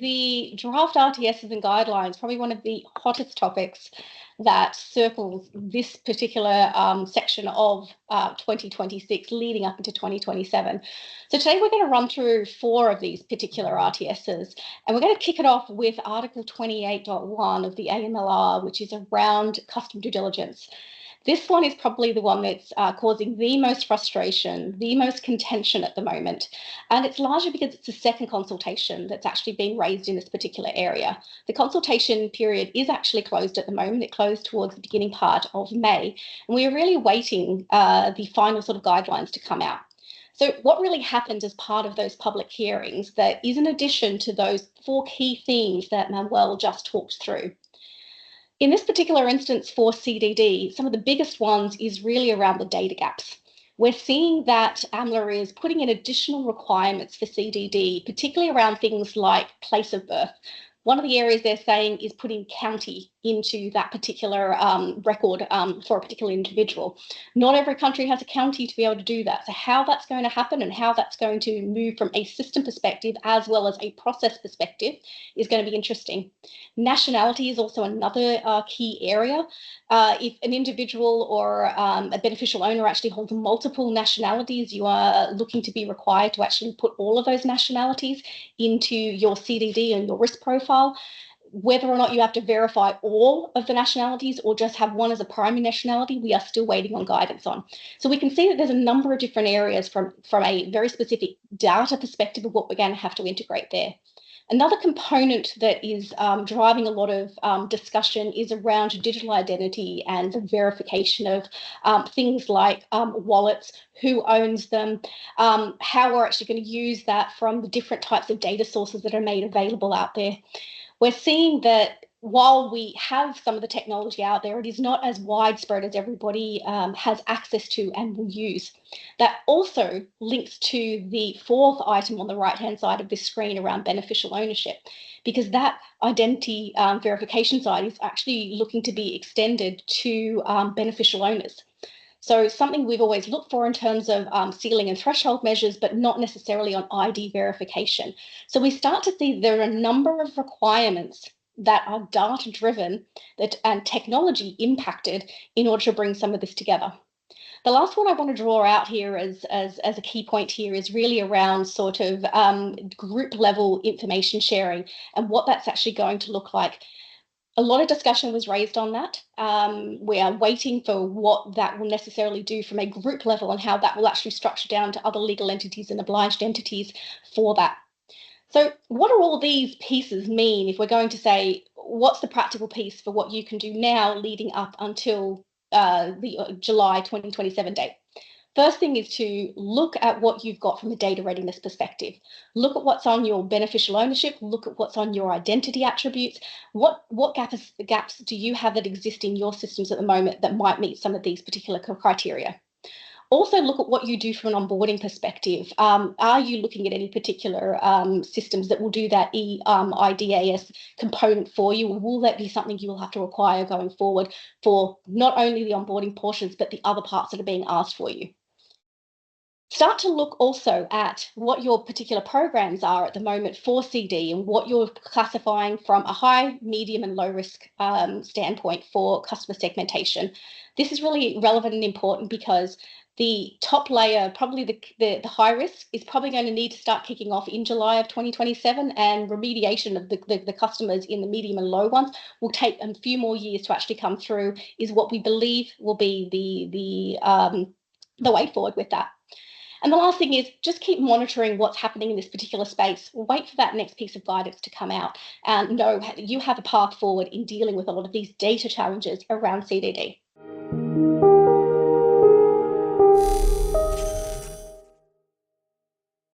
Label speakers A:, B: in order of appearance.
A: the draft RTSs and guidelines, probably one of the hottest topics that circles this particular section of 2026 leading up into 2027. So today we're going to run through 4 of these particular RTSs, and we're going to kick it off with Article 28.1 of the AMLR, which is around custom due diligence. This one is probably the one that's causing the most frustration, the most contention at the moment. And it's largely because it's the second consultation that's actually being raised in this particular area. The consultation period is actually closed at the moment. It closed towards the beginning part of May. And we are really waiting the final sort of guidelines to come out. So what really happened as part of those public hearings that is in addition to those 4 key themes that Manuel just talked through. In this particular instance for CDD, some of the biggest ones is really around the data gaps. We're seeing that AMLA is putting in additional requirements for CDD, particularly around things like place of birth. One of the areas they're saying is putting county into that particular record for a particular individual. Not every country has a county to be able to do that. So how that's going to happen and how that's going to move from a system perspective as well as a process perspective is going to be interesting. Nationality is also another key area. If an individual or a beneficial owner actually holds multiple nationalities, you are looking to be required to actually put all of those nationalities into your CDD and your risk profile. Whether or not you have to verify all of the nationalities or just have one as a primary nationality, we are still waiting on guidance on. So we can see that there's a number of different areas from a very specific data perspective of what we're going to have to integrate there. Another component that is driving a lot of discussion is around digital identity and the verification of things like wallets, who owns them, how we're actually going to use that from the different types of data sources that are made available out there. We're seeing that while we have some of the technology out there, it is not as widespread as everybody has access to and will use. That also links to the 4th item on the right-hand side of this screen around beneficial ownership, because that identity verification side is actually looking to be extended to beneficial owners. So something we've always looked for in terms of ceiling and threshold measures, but not necessarily on ID verification. So we start to see there are a number of requirements that are data-driven and technology impacted in order to bring some of this together. The last one I want to draw out here as a key point here is really around sort of group level information sharing and what that's actually going to look like. A lot of discussion was raised on that. We are waiting for what that will necessarily do from a group level and how that will actually structure down to other legal entities and obliged entities for that. So what do all these pieces mean if we're going to say, what's the practical piece for what you can do now leading up until the July 2027 date? First thing is to look at what you've got from a data readiness perspective. Look at what's on your beneficial ownership. Look at what's on your identity attributes. What gaps do you have that exist in your systems at the moment that might meet some of these particular criteria? Also look at what you do from an onboarding perspective. Are you looking at any particular systems that will do that IDAS component for you? Or will that be something you will have to require going forward for not only the onboarding portions, but the other parts that are being asked for you? Start to look also at what your particular programs are at the moment for CD and what you're classifying from a high, medium and low risk standpoint for customer segmentation. This is really relevant and important because the top layer, probably the high risk, is probably going to need to start kicking off in July of 2027, and remediation of the customers in the medium and low ones will take a few more years to actually come through, is what we believe will be the way forward with that. And the last thing is just keep monitoring what's happening in this particular space. Wait for that next piece of guidance to come out and know you have a path forward in dealing with a lot of these data challenges around CDD.